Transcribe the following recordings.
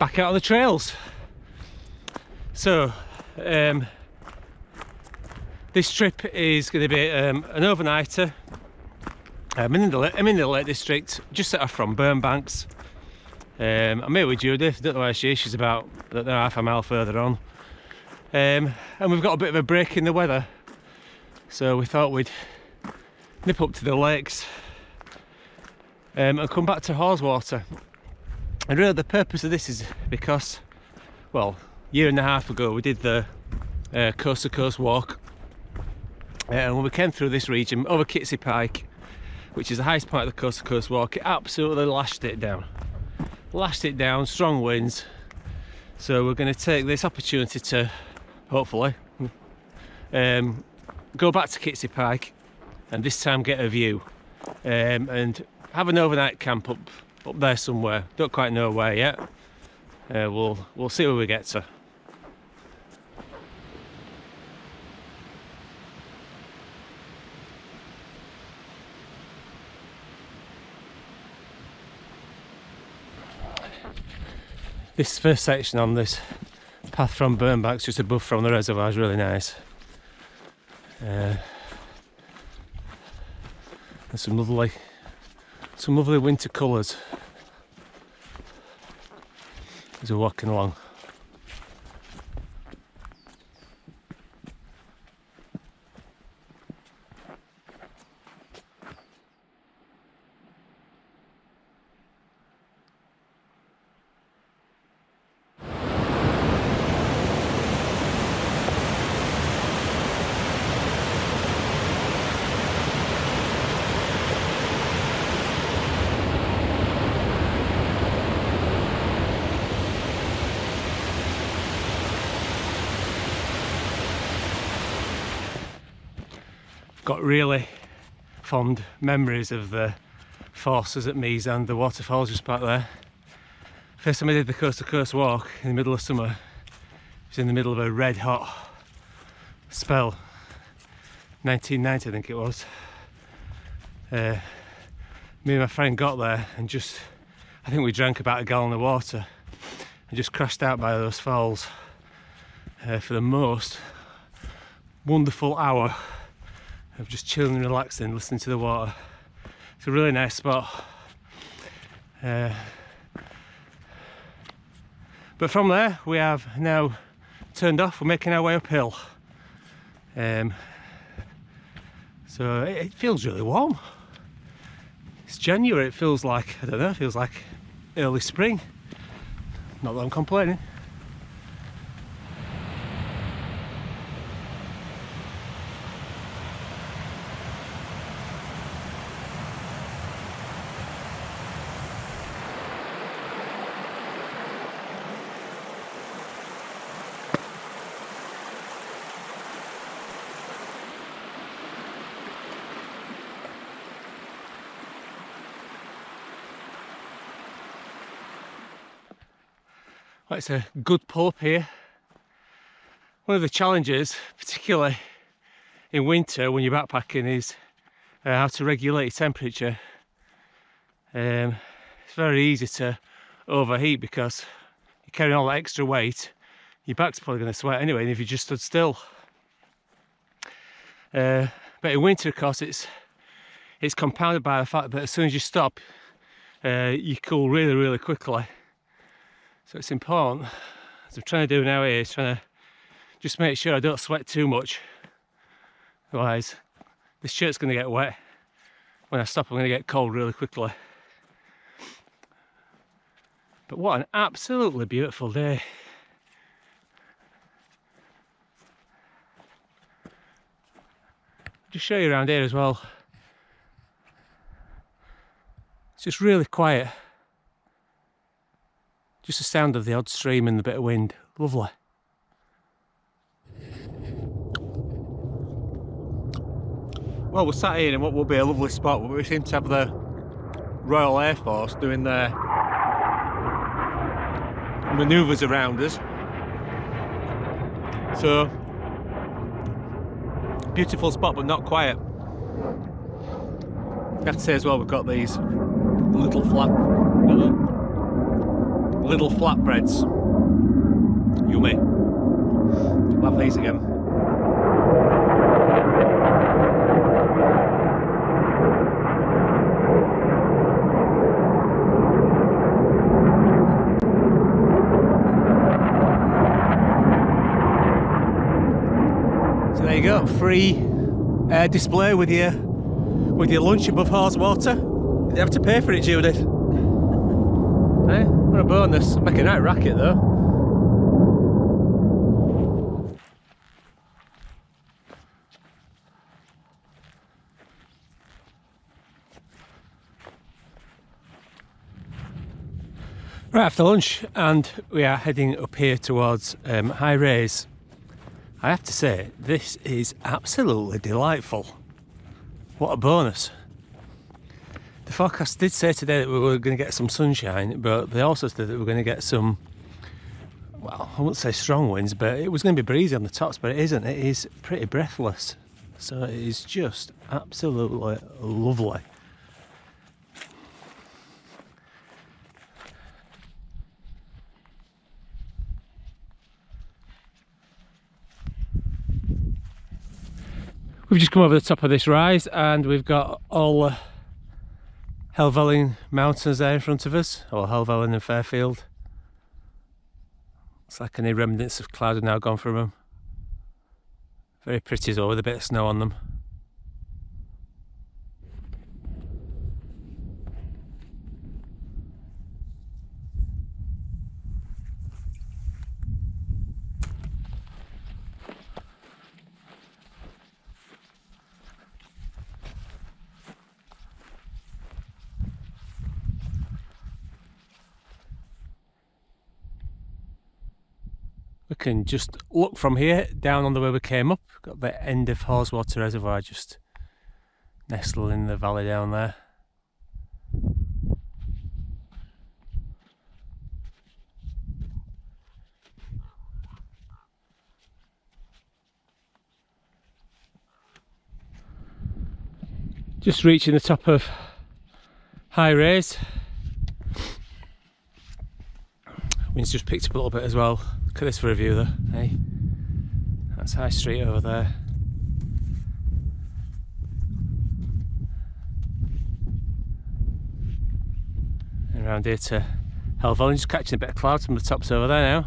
back out on the trails. So this trip is going to be an overnighter. I'm in the Lake District, just set off from Burnbanks. I'm here with Judith, don't know where she is, she's about half a mile further on. And we've got a bit of a break in the weather, so we thought we'd nip up to the lakes and come back to Haweswater. And really the purpose of this is because, well, a year and a half ago we did the coast to coast walk, and when we came through this region over Kidsty Pike, which is the highest point of the coast to coast walk, it absolutely lashed it down, strong winds. So we're going to take this opportunity to hopefully go back to Kidsty Pike and this time get a view, and have an overnight camp up there somewhere. Don't quite know where yet. We'll see where we get to. This first section on this path from Burnbanks, just above from the reservoir, is really nice. And some lovely winter colours as we're walking along. Got really fond memories of the forces at Measand, the waterfalls just back there. First time I did the coast to coast walk in the middle of summer, it was in the middle of a red hot spell, 1990 I think it was. Me and my friend got there and just, I think we drank about a gallon of water and just crashed out by those falls for the most wonderful hour of just chilling and relaxing, listening to the water. It's a really nice spot. But from there we have now turned off, we're making our way uphill. So it feels really warm. It's January, it feels like, I don't know, it feels like early spring. Not that I'm complaining. Well, it's a good pull up here. One of the challenges, particularly in winter when you're backpacking, is how to regulate your temperature. It's very easy to overheat because you're carrying all that extra weight. Your back's probably going to sweat anyway, and if you just stood still. But in winter, of course, it's compounded by the fact that as soon as you stop, you cool really, really quickly. So it's important, as I'm trying to do now here, is trying to just make sure I don't sweat too much. Otherwise, this shirt's going to get wet. When I stop, I'm going to get cold really quickly. But what an absolutely beautiful day. Just show you around here as well. It's just really quiet. Just the sound of the odd stream and the bit of wind. Lovely. Well, we're sat here in what will be a lovely spot, but we seem to have the Royal Air Force doing their manoeuvres around us. So, beautiful spot, but not quiet. I have to say as well, we've got these little flat little flatbreads. Yummy. We'll have these again. So there you go, free display with your lunch above Haweswater. You have to pay for it, Judith. Eh? What a bonus. Make a nice racket though. Right after lunch, and we are heading up here towards High Raise. I have to say, this is absolutely delightful. What a bonus. The forecast did say today that we were going to get some sunshine, but they also said that we were going to get some, well, I wouldn't say strong winds, but it was going to be breezy on the tops, but it isn't. It is pretty breathless. So it is just absolutely lovely. We've just come over the top of this rise and we've got all Helvellyn mountains there in front of us, or Helvellyn and Fairfield. It's like any remnants of cloud have now gone from them. Very pretty as well, with a bit of snow on them. We can just look from here down on the way we came up. Got the end of Haweswater Reservoir just nestled in the valley down there. Just reaching the top of High Raise. Wind's just picked up a little bit as well. Look at this for a view though, hey? That's High Street over there. And around here to Helvellyn, just catching a bit of clouds from the tops over there now.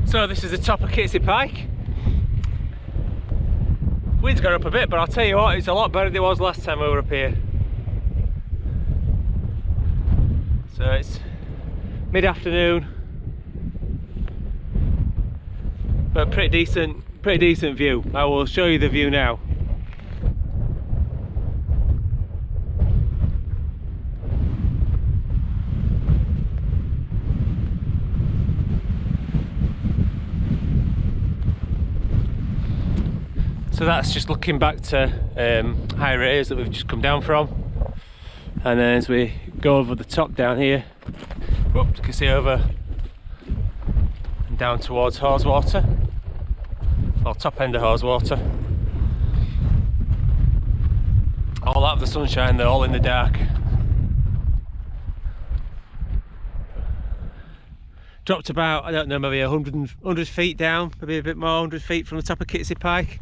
So this is the top of Kidsty Pike. Wind's gone up a bit, but I'll tell you what, it's a lot better than it was last time we were up here. So it's mid-afternoon, but pretty decent view. I will show you the view now. So that's just looking back to High Raise that we've just come down from, and then as we go over the top down here, whoops, you can see over and down towards Haweswater, or top end of Haweswater. All out of the sunshine, they're all in the dark. Dropped about, I don't know, maybe 100 feet down, maybe a bit more, 100 feet from the top of Kidsty Pike.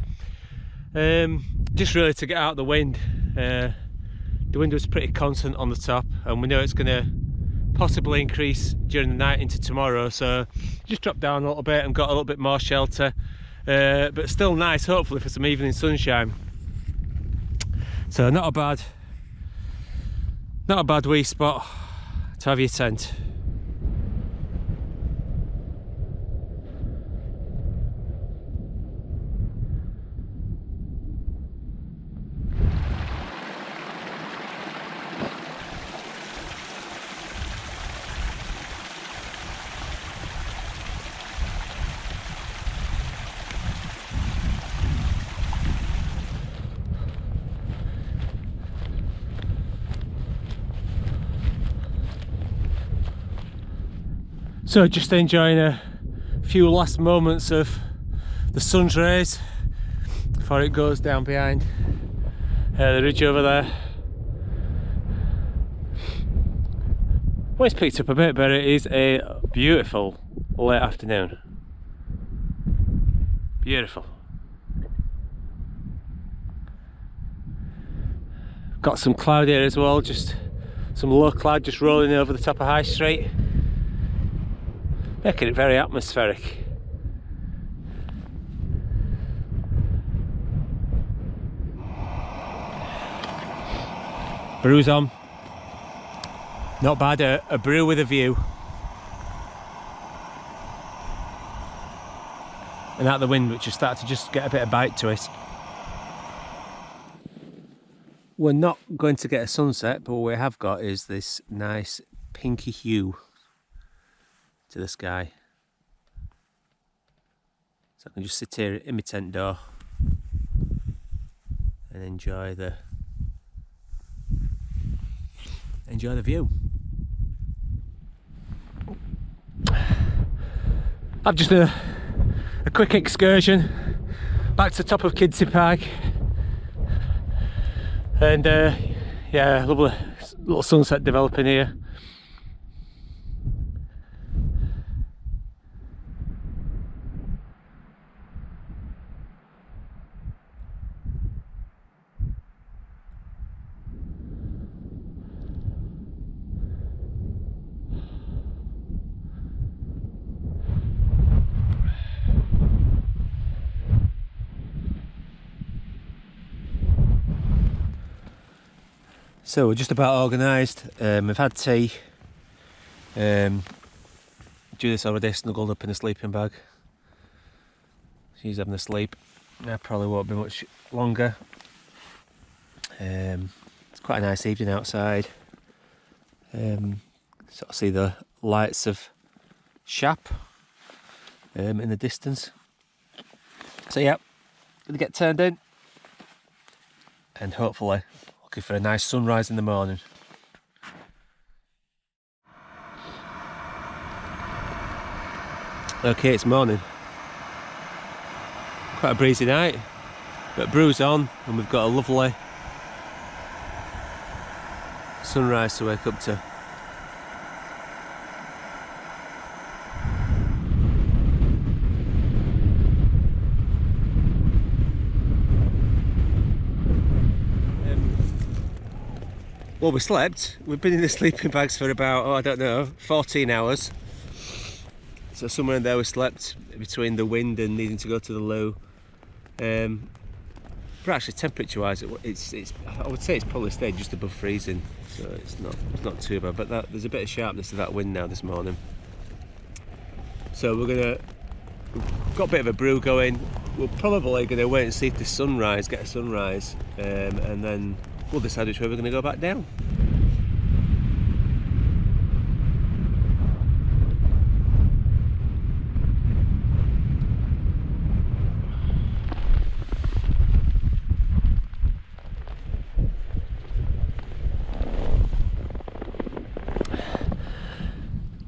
Just really to get out the wind. The wind was pretty constant on the top, and we know it's going to possibly increase during the night into tomorrow, so just dropped down a little bit and got a little bit more shelter, but still nice, hopefully, for some evening sunshine. So not a bad wee spot to have your tent. So just enjoying a few last moments of the sun's rays before it goes down behind the ridge over there. Well, it's picked up a bit, but it is a beautiful late afternoon. Beautiful. Got some cloud here as well, just some low cloud just rolling over the top of High Street, making it very atmospheric. Brew's on. Not bad, a brew with a view. And out the wind, which has started to just get a bit of bite to it. We're not going to get a sunset, but what we have got is this nice pinky hue to the sky. So I can just sit here in my tent door and enjoy the view. I've just done a quick excursion back to the top of Kidsty Pike, and yeah, lovely little sunset developing here. So we're just about organised. We've had tea. Judith's already snuggled up in a sleeping bag. She's having a sleep. I probably won't be much longer. It's quite a nice evening outside. Sort of see the lights of Shap in the distance. So yeah, gonna get turned in, and hopefully looking for a nice sunrise in the morning. Okay, it's morning. Quite a breezy night, but brew's on, and we've got a lovely sunrise to wake up to. Well, we slept. We've been in the sleeping bags for about, I don't know, 14 hours. So somewhere in there we slept between the wind and needing to go to the loo. But actually, temperature-wise, it's I would say it's probably stayed just above freezing, so it's not too bad. But there's a bit of sharpness to that wind now this morning. So we've got a bit of a brew going. We're probably gonna wait and see if the sunrise, get a sunrise, and then we'll decide which way we're going to go back down.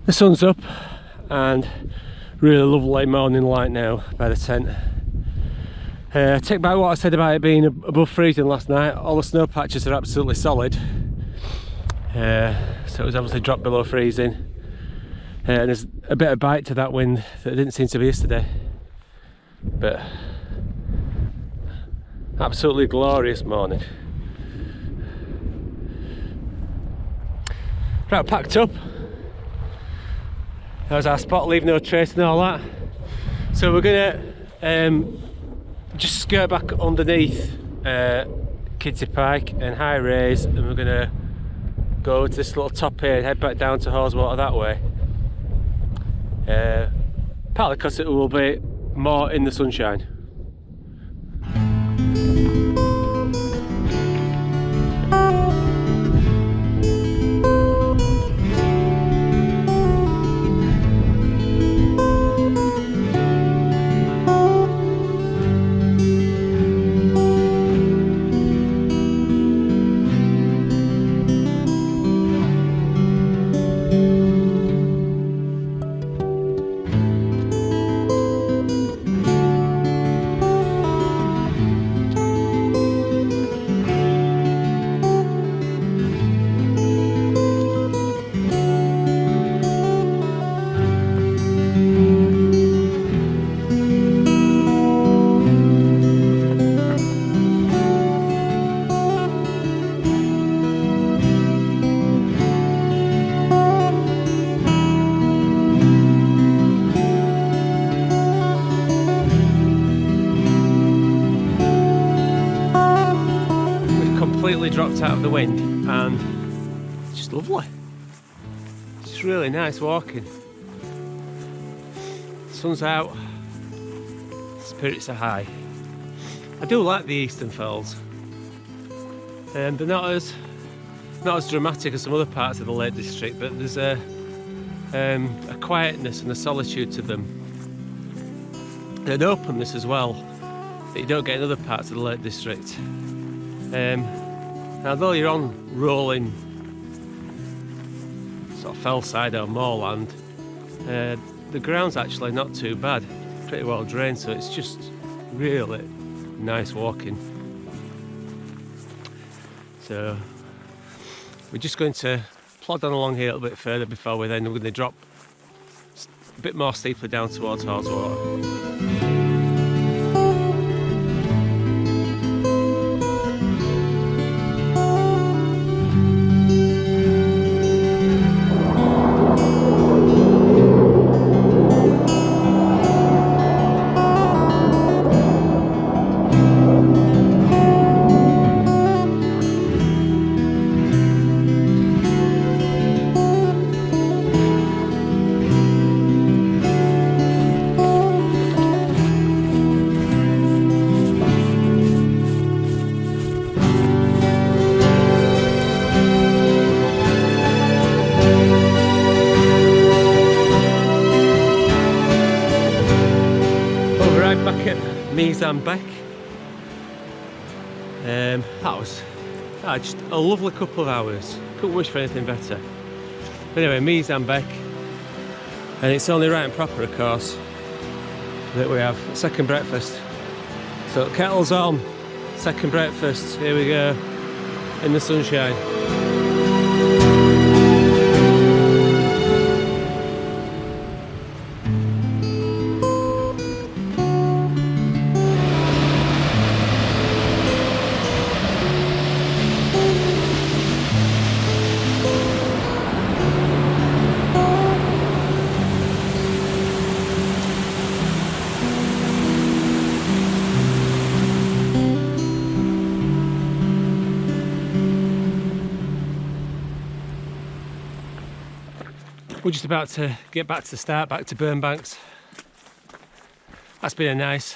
The sun's up, and really lovely morning light now by the tent. Take back what I said about it being above freezing last night. All the snow patches are absolutely solid, so it was obviously dropped below freezing, and there's a bit of bite to that wind that didn't seem to be yesterday, but absolutely glorious morning. Right, packed up. There's our spot, leave no trace and all that. So we're gonna just skirt back underneath Kidsty Pike and high raise, and we're gonna go to this little top here and head back down to Haweswater that way. Partly because it will be more in the sunshine. dropped out of the wind, and it's just lovely. It's just really nice walking. Sun's out, spirits are high. I do like the Eastern Fells. They're not as dramatic as some other parts of the Lake District, but there's a quietness and a solitude to them, and an openness as well that you don't get in other parts of the Lake District. Although you're on rolling sort of fellside or moorland, the ground's actually not too bad, pretty well drained, so it's just really nice walking. So we're just going to plod on along here a little bit further before we're going to drop a bit more steeply down towards Haweswater. Back at Measand Beck. That was just a lovely couple of hours. Couldn't wish for anything better. But anyway, Measand Beck, and it's only right and proper, of course, that we have a second breakfast. So kettle's on, second breakfast. Here we go in the sunshine. We're just about to get back to the start, back to Burnbanks. That's been a nice,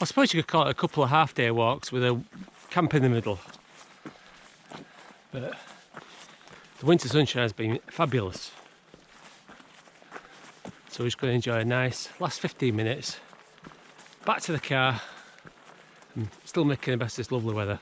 I suppose you could call it a couple of half-day walks with a camp in the middle. But the winter sunshine has been fabulous. So we're just going to enjoy a nice last 15 minutes. Back to the car. I'm still making the best of this lovely weather.